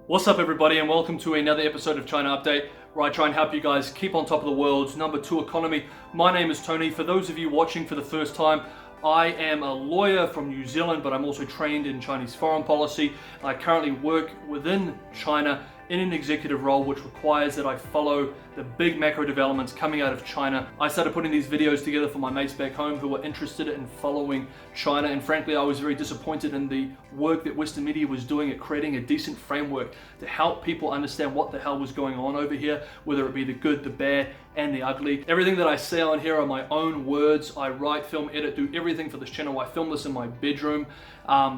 What's up everybody, and welcome to another episode of China Update, where I try and help you guys keep on top of the world's #2 economy. My name is Tony. For those of you watching for the first time, I am a lawyer from New Zealand, but I'm also trained in Chinese foreign policy. I currently work within China in an executive role, which requires that I follow the big macro developments coming out of China. I started putting these videos together for my mates back home who were interested in following China, and frankly I was very disappointed in the work that Western media was doing at creating a decent framework to help people understand what the hell was going on over here, whether it be the good, the bad, and the ugly. Everything that I say on here are my own words. I write, film, edit, do everything for this channel. I film this in my bedroom.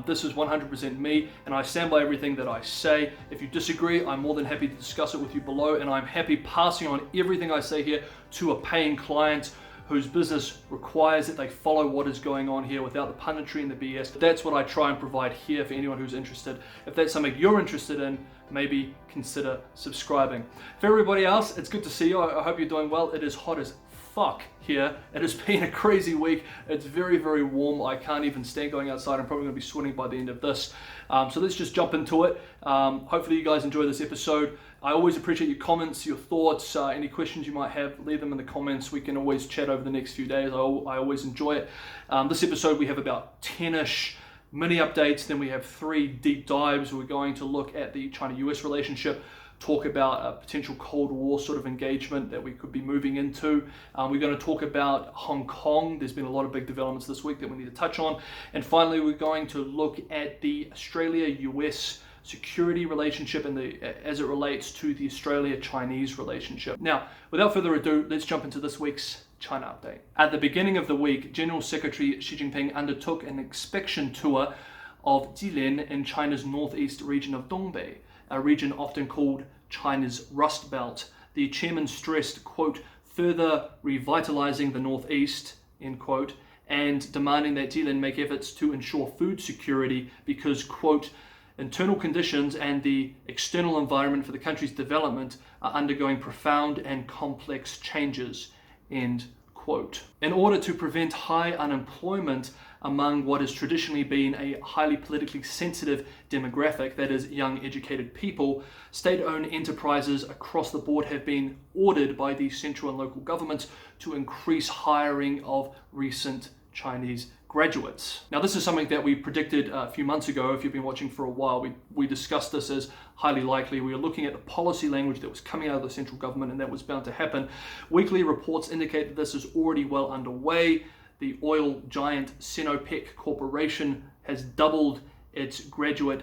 This is 100% me, and I stand by everything that I say. If you disagree, I'm more than happy to discuss it with you below, and I'm happy passing on everything I say here to a paying client whose business requires that they follow what is going on here without the punditry and the BS. That's what I try and provide here for anyone who's interested. If that's something you're interested in, maybe consider subscribing. For everybody else, it's good to see you. I hope you're doing well. It is hot as fuck here. It has been a crazy week. It's very, very warm. I can't even stand going outside. I'm probably going to be sweating by the end of this. So let's just jump into it. Hopefully you guys enjoy this episode. I always appreciate your comments, your thoughts, any questions you might have, leave them in the comments. We can always chat over the next few days. I always enjoy it. This episode we have about 10-ish mini updates, then we have 3 deep dives. We're going to look at the China-US relationship, talk about a potential Cold War sort of engagement that we could be moving into. We're going to talk about Hong Kong. There's been a lot of big developments this week that we need to touch on. And finally, we're going to look at the Australia-US security relationship and as it relates to the Australia-Chinese relationship. Now, without further ado, let's jump into this week's China Update. At the beginning of the week, General Secretary Xi Jinping undertook an inspection tour of Jilin in China's northeast region of Dongbei, a region often called China's Rust Belt. The chairman stressed, quote, further revitalizing the northeast, end quote, and demanding that Jilin make efforts to ensure food security because, quote, internal conditions and the external environment for the country's development are undergoing profound and complex changes, end quote. In order to prevent high unemployment among what has traditionally been a highly politically sensitive demographic, that is young educated people, state-owned enterprises across the board have been ordered by the central and local governments to increase hiring of recent Chinese graduates. Now, this is something that we predicted a few months ago. If you've been watching for a while, we discussed this as highly likely. We were looking at the policy language that was coming out of the central government, and that was bound to happen. Weekly reports indicate that this is already well underway. The oil giant Sinopec Corporation has doubled its graduate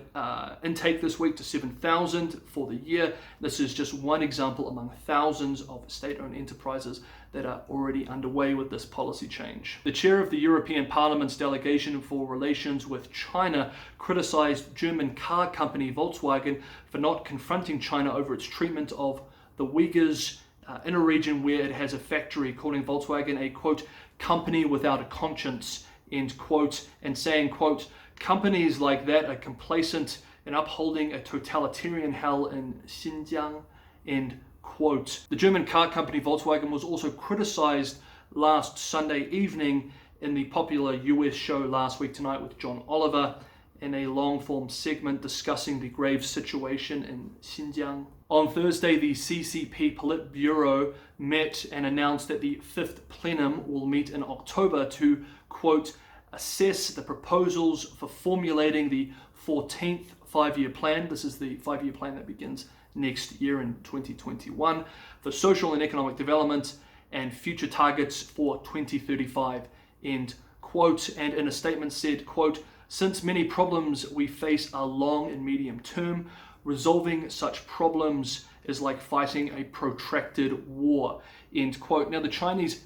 intake this week to 7,000 for the year. This is just one example among thousands of state-owned enterprises that are already underway with this policy change. The chair of the European Parliament's delegation for relations with China criticized German car company Volkswagen for not confronting China over its treatment of the Uyghurs in a region where it has a factory, calling Volkswagen a, quote, company without a conscience, end quote, and saying, quote, companies like that are complacent in upholding a totalitarian hell in Xinjiang, end quote. The German car company Volkswagen was also criticized last Sunday evening in the popular US show Last Week Tonight with John Oliver in a long-form segment discussing the grave situation in Xinjiang. On Thursday, the CCP Politburo met and announced that the Fifth Plenum will meet in October to, quote, assess the proposals for formulating the 14th five-year plan. This is the five-year plan that begins next year in 2021 for social and economic development and future targets for 2035, end quote. And in a statement said, quote, since many problems we face are long and medium term, resolving such problems is like fighting a protracted war, end quote. Now the Chinese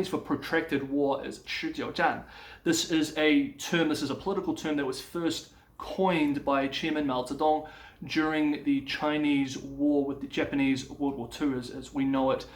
for protracted war is 持久战. This is a political term that was first coined by Chairman Mao Zedong during the Chinese war with the Japanese World War II as we know it,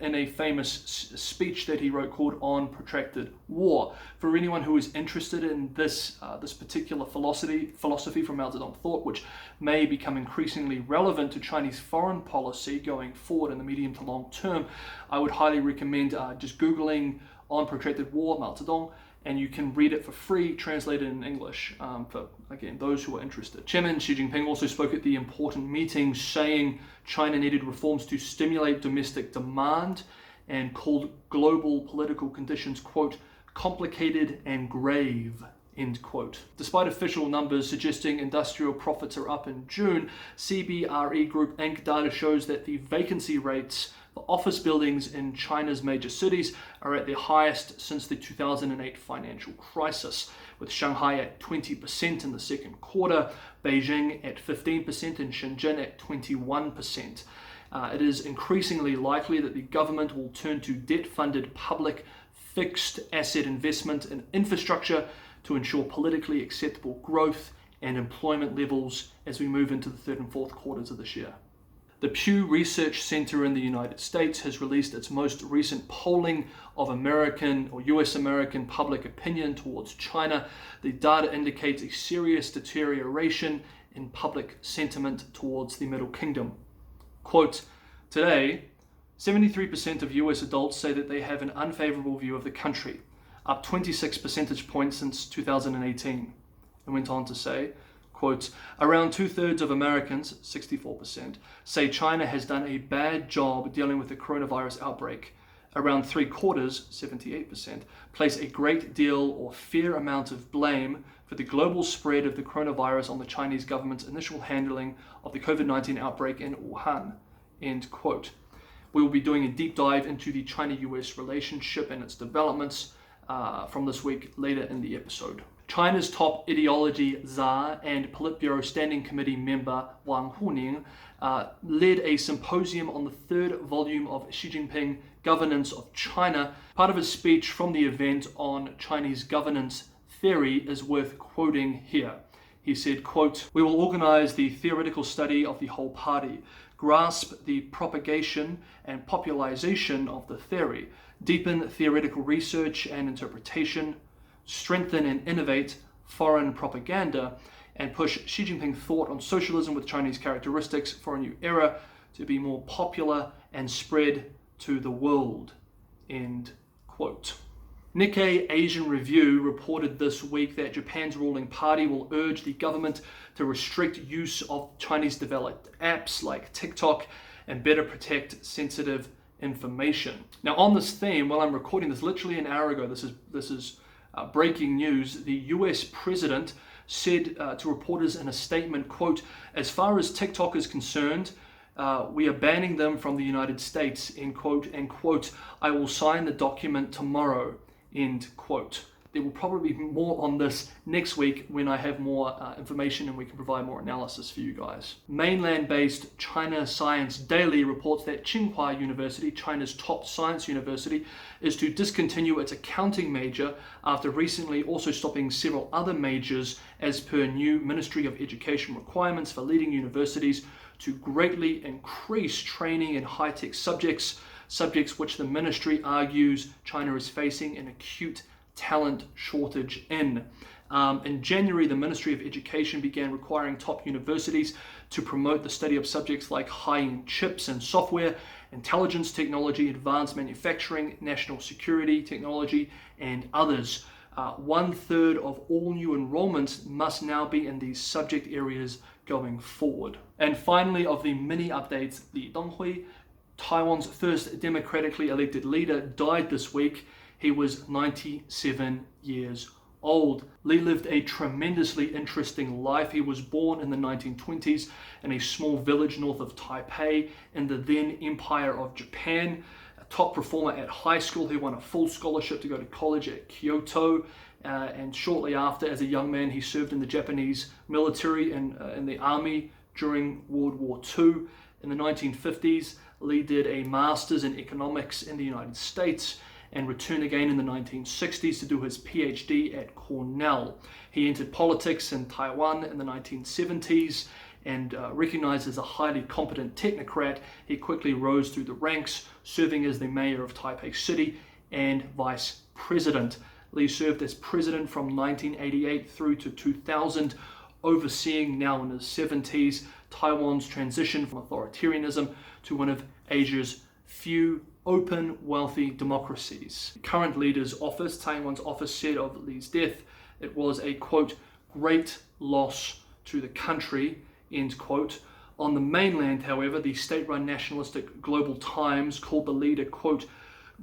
in a famous speech that he wrote called On Protracted War. For anyone who is interested in this particular philosophy from Mao Zedong thought, which may become increasingly relevant to Chinese foreign policy going forward in the medium to long term, I would highly recommend just Googling On Protracted War, Mao Zedong, and you can read it for free, translated in English, for, again, those who are interested. Chairman Xi Jinping also spoke at the important meeting, saying China needed reforms to stimulate domestic demand and called global political conditions, quote, complicated and grave, end quote. Despite official numbers suggesting industrial profits are up in June, CBRE Group Inc. data shows that the vacancy rates for office buildings in China's major cities are at their highest since the 2008 financial crisis, with Shanghai at 20% in the second quarter, Beijing at 15%, and Shenzhen at 21%. It is increasingly likely that the government will turn to debt-funded public fixed asset investment in infrastructure to ensure politically acceptable growth and employment levels as we move into the third and fourth quarters of this year. The Pew Research Center in the United States has released its most recent polling of American or US American public opinion towards China. The data indicates a serious deterioration in public sentiment towards the Middle Kingdom. Quote, today, 73% of US adults say that they have an unfavorable view of the country, up 26 percentage points since 2018. And went on to say, quote, around 2/3 of Americans, 64%, say China has done a bad job dealing with the coronavirus outbreak. Around 3/4, 78%, place a great deal or fair amount of blame for the global spread of the coronavirus on the Chinese government's initial handling of the COVID-19 outbreak in Wuhan, end quote. We will be doing a deep dive into the China-US relationship and its developments from this week later in the episode. China's top ideology czar and Politburo Standing Committee member Wang Huning led a symposium on the third volume of Xi Jinping Governance of China. Part of his speech from the event on Chinese governance theory is worth quoting here. He said, quote, we will organize the theoretical study of the whole party, grasp the propagation and popularization of the theory, deepen theoretical research and interpretation, strengthen and innovate foreign propaganda, and push Xi Jinping thought on socialism with Chinese characteristics for a new era to be more popular and spread to the world, end quote. Nikkei Asian Review reported this week that Japan's ruling party will urge the government to restrict use of Chinese-developed apps like TikTok and better protect sensitive information. Now, on this theme, while I'm recording this literally an hour ago, this is breaking news. The US president said to reporters in a statement, quote, as far as TikTok is concerned, we are banning them from the United States, end quote, and quote, I will sign the document tomorrow, end quote. There will probably be more on this next week when I have more information and we can provide more analysis for you guys. Mainland-based China Science Daily reports that Tsinghua University, China's top science university, is to discontinue its accounting major after recently also stopping several other majors as per new Ministry of Education requirements for leading universities to greatly increase training in high-tech subjects which the ministry argues China is facing an acute talent shortage in. In January, the Ministry of Education began requiring top universities to promote the study of subjects like high-end chips and software, intelligence technology, advanced manufacturing, national security technology, and others. 1/3 of all new enrollments must now be in these subject areas going forward. And finally, of the mini updates, the Teng-hui, Taiwan's first democratically elected leader, died this week. He was 97 years old. Li lived a tremendously interesting life. He was born in the 1920s in a small village north of Taipei in the then Empire of Japan. A top performer at high school, he won a full scholarship to go to college at Kyoto. And shortly after, as a young man, he served in the Japanese military and in the army during World War II. In the 1950s, Li did a master's in economics in the United States and returned again in the 1960s to do his PhD at Cornell. He entered politics in Taiwan in the 1970s and recognized as a highly competent technocrat, he quickly rose through the ranks, serving as the mayor of Taipei City and vice president. Li served as president from 1988 through to 2000, overseeing, now in his 70s, Taiwan's transition from authoritarianism to one of Asia's few open, wealthy democracies. The current leader's office, Taiwan's office, said of Li's death, it was a, quote, great loss to the country, end quote. On the mainland, however, the state-run nationalistic Global Times called the leader, quote,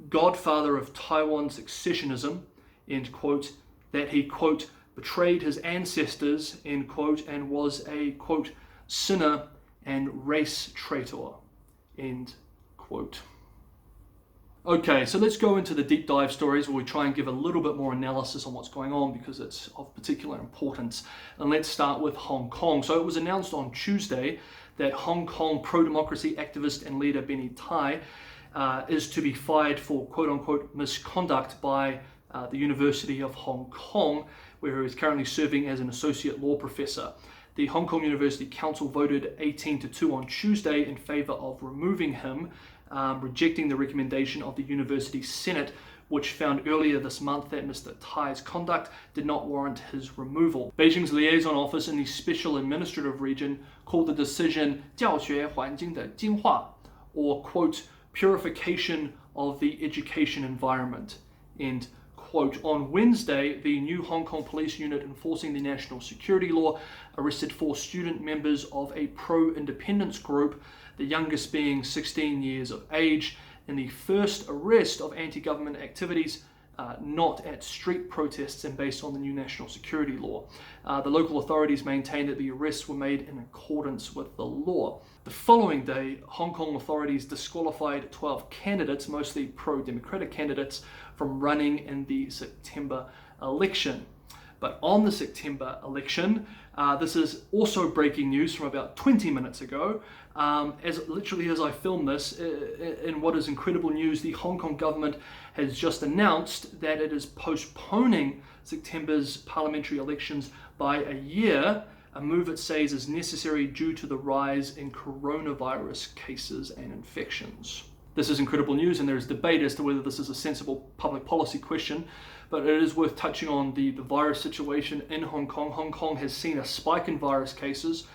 godfather of Taiwan successionism, end quote, that he, quote, betrayed his ancestors, end quote, and was a, quote, sinner and race traitor, end quote. Okay, so let's go into the deep dive stories where we try and give a little bit more analysis on what's going on because it's of particular importance. And let's start with Hong Kong. So it was announced on Tuesday that Hong Kong pro-democracy activist and leader Benny Tai is to be fired for quote-unquote misconduct by the University of Hong Kong, where he is currently serving as an associate law professor. The Hong Kong University Council voted 18-2 on Tuesday in favor of removing him, rejecting the recommendation of the University Senate, which found earlier this month that Mr. Tai's conduct did not warrant his removal. Beijing's liaison office in the Special Administrative Region called the decision 教学环境的净化, or, quote, purification of the education environment, end quote. On Wednesday, the new Hong Kong police unit enforcing the national security law arrested 4 student members of a pro-independence group, the youngest being 16 years of age, in the first arrest of anti-government activities not at street protests and based on the new national security law. The local authorities maintained that the arrests were made in accordance with the law. The following day, Hong Kong authorities disqualified 12 candidates, mostly pro-democratic candidates, from running in the September election. But on the September election, this is also breaking news from about 20 minutes ago. Literally as I film this, in what is incredible news, the Hong Kong government has just announced that it is postponing September's parliamentary elections by a year, a move it says is necessary due to the rise in coronavirus cases and infections. This is incredible news, and there is debate as to whether this is a sensible public policy question, but it is worth touching on the virus situation in Hong Kong. Hong Kong has seen a spike in virus cases,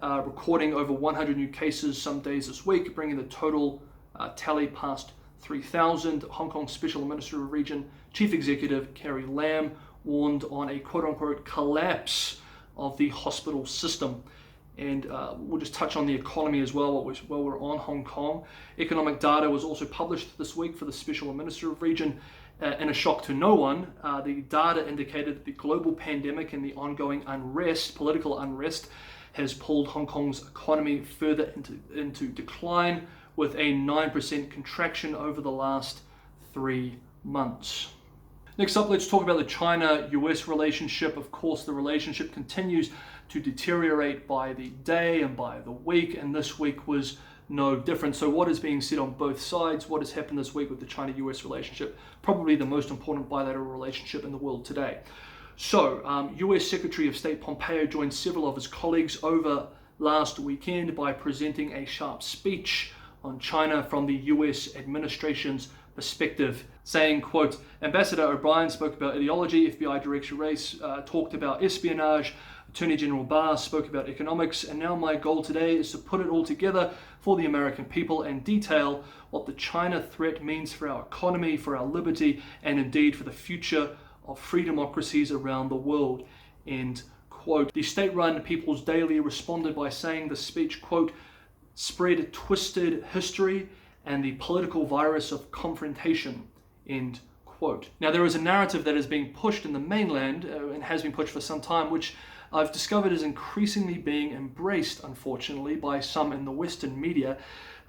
recording over 100 new cases some days this week, bringing the total tally past 3,000. Hong Kong Special Administrative Region Chief Executive Carrie Lam warned on a quote-unquote collapse of the hospital system. And we'll just touch on the economy as well while we're on Hong Kong. Economic data was also published this week for the Special Administrative Region. In a shock to no one, the data indicated that the global pandemic and the ongoing unrest, political unrest, has pulled Hong Kong's economy further into decline, with a 9% contraction over the last 3 months. Next up, let's talk about the China-US relationship. Of course, the relationship continues to deteriorate by the day and by the week, and this week was no different. So what is being said on both sides? What has happened this week with the China-US relationship? Probably the most important bilateral relationship in the world today. So, US Secretary of State Pompeo joined several of his colleagues over last weekend by presenting a sharp speech on China from the US administration's perspective, saying, quote, Ambassador O'Brien spoke about ideology, FBI Director Race talked about espionage, Attorney General Barr spoke about economics, and now my goal today is to put it all together for the American people and detail what the China threat means for our economy, for our liberty, and indeed for the future of free democracies around the world, end quote. The state-run People's Daily responded by saying the speech, quote, spread twisted history and the political virus of confrontation, end quote. Now, there is a narrative that is being pushed in the mainland and has been pushed for some time, which I've discovered is increasingly being embraced, unfortunately, by some in the Western media.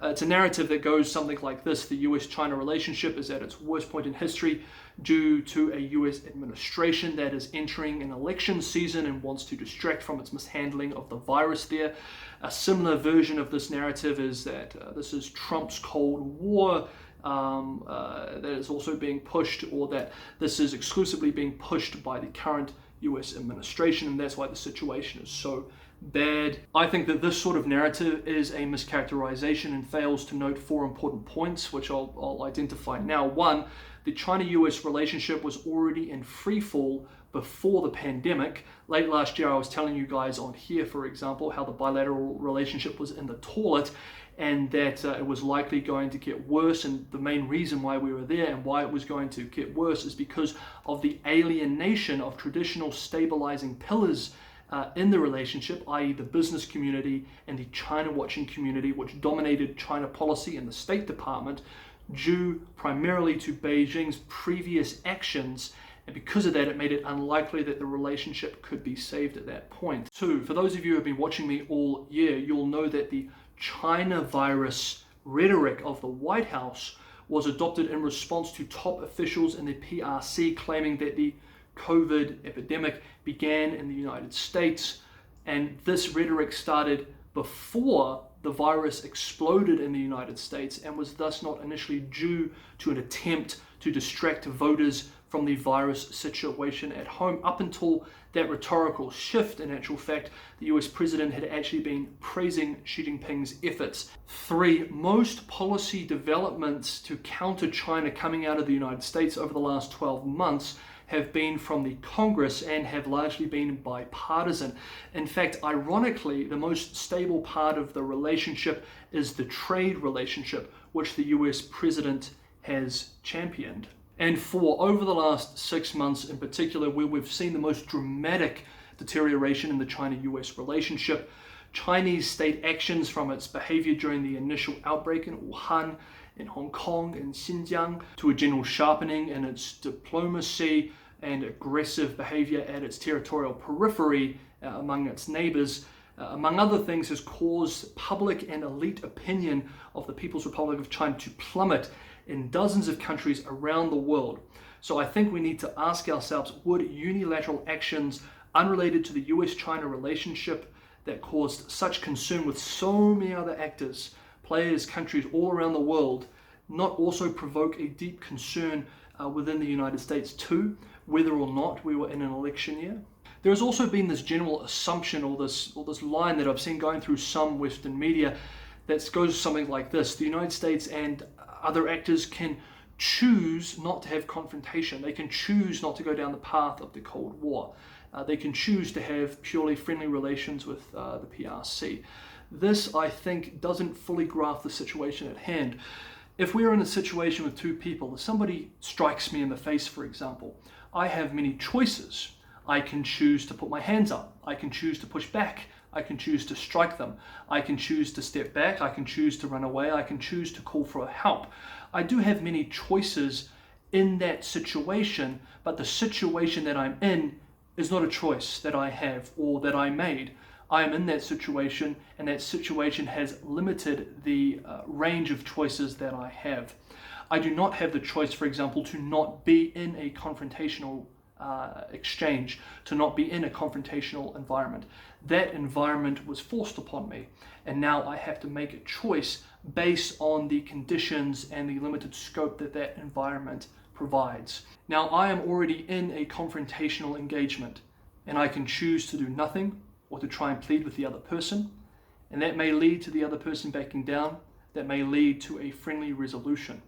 It's a narrative that goes something like this: the US-China relationship is at its worst point in history due to a US administration that is entering an election season and wants to distract from its mishandling of the virus there. A similar version of this narrative is that this is Trump's Cold War that is also being pushed, or that this is exclusively being pushed by the current US administration, and that's why the situation is so bad. I think that this sort of narrative is a mischaracterization and fails to note 4 important points, which I'll identify now. 1, the China-US relationship was already in free fall before the pandemic. Late last year, I was telling you guys on here, for example, how the bilateral relationship was in the toilet and that it was likely going to get worse. And the main reason why we were there and why it was going to get worse is because of the alienation of traditional stabilizing pillars in the relationship, i.e. the business community and the China watching community, which dominated China policy and the State Department, due primarily to Beijing's previous actions. And because of that, it made it unlikely that the relationship could be saved at that point. Two, for those of you who have been watching me all year, you'll know that the China virus rhetoric of the White House was adopted in response to top officials in the PRC claiming that the COVID epidemic began in the United States. And this rhetoric started before the virus exploded in the United States and was thus not initially due to an attempt to distract voters from the virus situation at home. Up until that rhetorical shift, in actual fact, the US president had actually been praising Xi Jinping's efforts. Three, most policy developments to counter China coming out of the United States over the last 12 months have been from the Congress and have largely been bipartisan. In fact, ironically, the most stable part of the relationship is the trade relationship, which the US president has championed. And four, over the last 6 months in particular, where we've seen the most dramatic deterioration in the China-US relationship, Chinese state actions from its behavior during the initial outbreak in Wuhan, in Hong Kong, in Xinjiang, to a general sharpening in its diplomacy and aggressive behavior at its territorial periphery among its neighbors, among other things, has caused public and elite opinion of the People's Republic of China to plummet in dozens of countries around the world. So I think we need to ask ourselves, would unilateral actions unrelated to the US-China relationship that caused such concern with so many other actors, players, countries all around the world, not also provoke a deep concern within the United States too, whether or not we were in an election year? There has also been this general assumption or this line that I've seen going through some Western media that goes something like this: the United States and other actors can choose not to have confrontation. They can choose not to go down the path of the Cold War. They can choose to have purely friendly relations with the PRC. This, I think, doesn't fully grasp the situation at hand. If we're in a situation with two people, if somebody strikes me in the face, for example, I have many choices. I can choose to put my hands up. I can choose to push back. I can choose to strike them. I can choose to step back. I can choose to run away. I can choose to call for help. I do have many choices in that situation, but the situation that I'm in is not a choice that I have or that I made. I am in that situation, and that situation has limited the range of choices that I have. I do not have the choice, for example, to not be in a confrontational exchange, to not be in a confrontational environment. That environment was forced upon me, and now I have to make a choice based on the conditions and the limited scope that that environment provides. Now, I am already in a confrontational engagement, and I can choose to do nothing or to try and plead with the other person, and that may lead to the other person backing down. That may lead to a friendly resolution,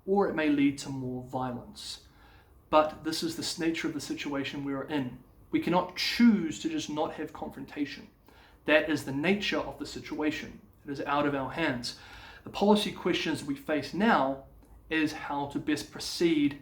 or it may lead to more violence. But this is the nature of the situation we are in. We cannot choose to just not have confrontation. That is the nature of the situation. It is out of our hands. The policy questions we face now is how to best proceed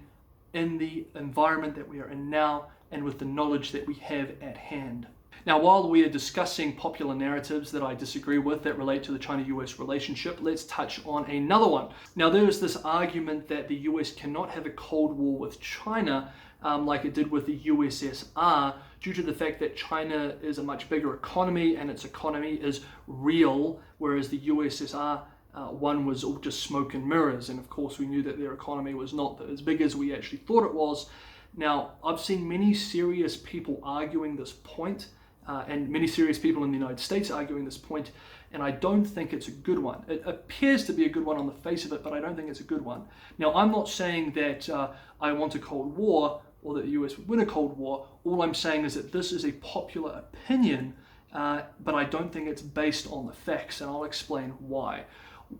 in the environment that we are in now and with the knowledge that we have at hand. Now, while we are discussing popular narratives that I disagree with that relate to the China-US relationship, let's touch on another one. Now, there is this argument that the US cannot have a Cold War with China like it did with the USSR due to the fact that China is a much bigger economy and its economy is real, whereas the USSR one was all just smoke and mirrors. And of course, we knew that their economy was not as big as we actually thought it was. Now, I've seen many serious people arguing this point, and many serious people in the United States arguing this point, and I don't think it's a good one. It appears to be a good one on the face of it, but I don't think it's a good one. Now, I'm not saying that I want a Cold War or that the US would win a Cold War. All I'm saying is that this is a popular opinion, but I don't think it's based on the facts, and I'll explain why.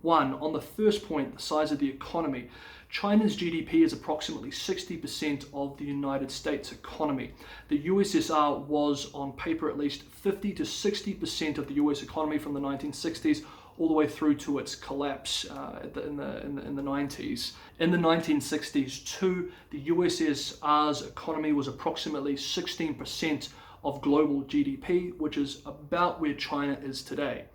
One, on the first point, the size of the economy. China's GDP is approximately 60% of the United States economy. The USSR was, on paper at least, 50 to 60% of the US economy from the 1960s all the way through to its collapse in the 90s. In the 1960s too, the USSR's economy was approximately 16% of global GDP, which is about where China is today.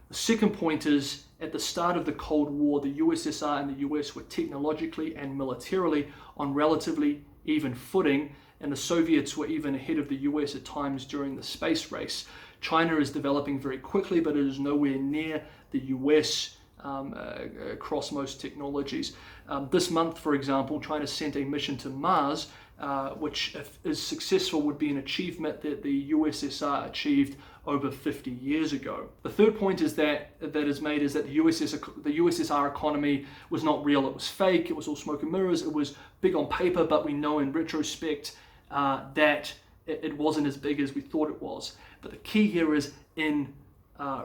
The second point is, at the start of the Cold War, the USSR and the US were technologically and militarily on relatively even footing, and the Soviets were even ahead of the US at times during the space race. China is developing very quickly, but it is nowhere near the US across most technologies. This month, for example, China sent a mission to Mars, which, if is successful, would be an achievement that the USSR achieved over 50 years ago. The third point is that is made is that the USSR economy was not real, it was fake, it was all smoke and mirrors, it was big on paper, but we know in retrospect that it wasn't as big as we thought it was. But the key here is in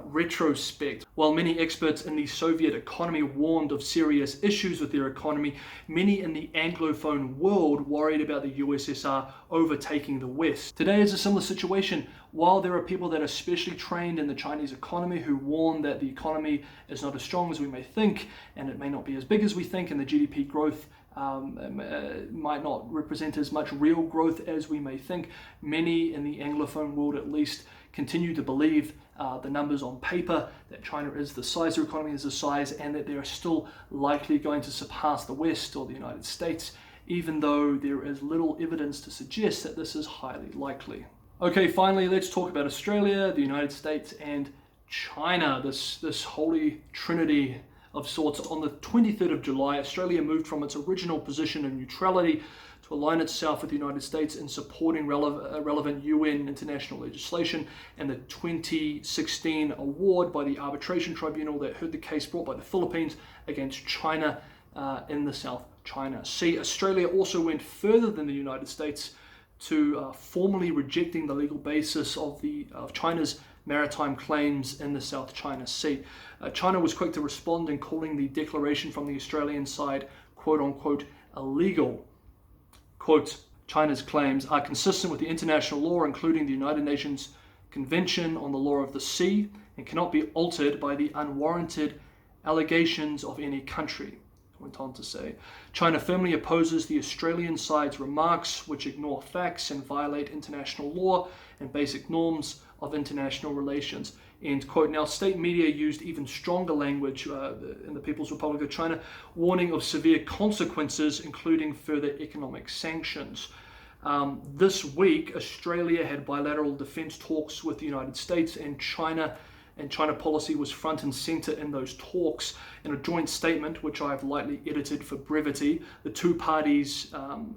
retrospect. While many experts in the Soviet economy warned of serious issues with their economy, many in the Anglophone world worried about the USSR overtaking the West. Today is a similar situation. While there are people that are specially trained in the Chinese economy who warn that the economy is not as strong as we may think, and it may not be as big as we think, and the GDP growth might not represent as much real growth as we may think, many in the Anglophone world at least continue to believe the numbers on paper, that China is the size, their economy is the size, and that they are still likely going to surpass the West or the United States, even though there is little evidence to suggest that this is highly likely. Okay, finally, let's talk about Australia, the United States, and China, this holy trinity of sorts. On the 23rd of July, Australia moved from its original position of neutrality to align itself with the United States in supporting relevant UN international legislation, and the 2016 award by the arbitration tribunal that heard the case brought by the Philippines against China in the South China Sea. Australia also went further than the United States to formally rejecting the legal basis of China's maritime claims in the South China Sea. China was quick to respond in calling the declaration from the Australian side, quote unquote, illegal. Quote, China's claims are consistent with the international law, including the United Nations Convention on the Law of the Sea, and cannot be altered by the unwarranted allegations of any country. Went on to say, China firmly opposes the Australian side's remarks, which ignore facts and violate international law and basic norms of international relations. End quote. Now, state media used even stronger language in the People's Republic of China, warning of severe consequences, including further economic sanctions. This week, Australia had bilateral defense talks with the United States, and China policy was front and center in those talks. In a joint statement, which I've lightly edited for brevity, the two parties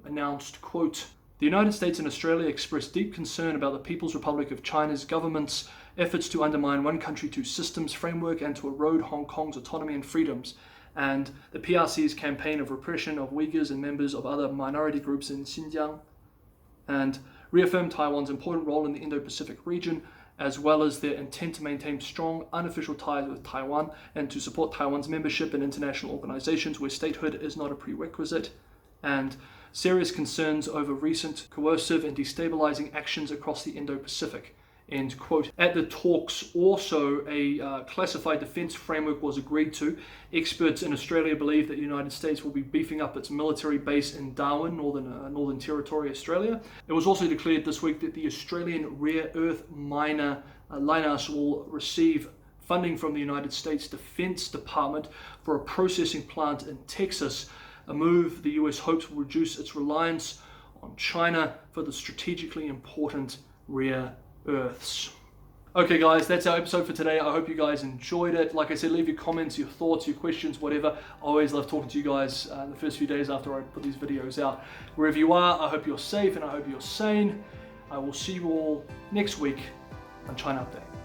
announced, quote, the United States and Australia expressed deep concern about the People's Republic of China's government's efforts to undermine one country, two systems framework and to erode Hong Kong's autonomy and freedoms, and the PRC's campaign of repression of Uyghurs and members of other minority groups in Xinjiang, and reaffirmed Taiwan's important role in the Indo-Pacific region, as well as their intent to maintain strong unofficial ties with Taiwan and to support Taiwan's membership in international organizations where statehood is not a prerequisite, and serious concerns over recent coercive and destabilizing actions across the Indo-Pacific. End quote. At the talks also, a classified defense framework was agreed to. Experts in Australia believe that the United States will be beefing up its military base in Darwin, Northern Territory, Australia. It was also declared this week that the Australian rare earth miner Lynas will receive funding from the United States Defense Department for a processing plant in Texas, a move the US hopes will reduce its reliance on China for the strategically important rare earths. Okay guys, that's our episode for today. I hope you guys enjoyed it. Like I said, leave your comments, your thoughts, your questions, whatever. I always love talking to you guys in the first few days after I put these videos out. Wherever you are, I hope you're safe and I hope you're sane. I will see you all next week on China Update.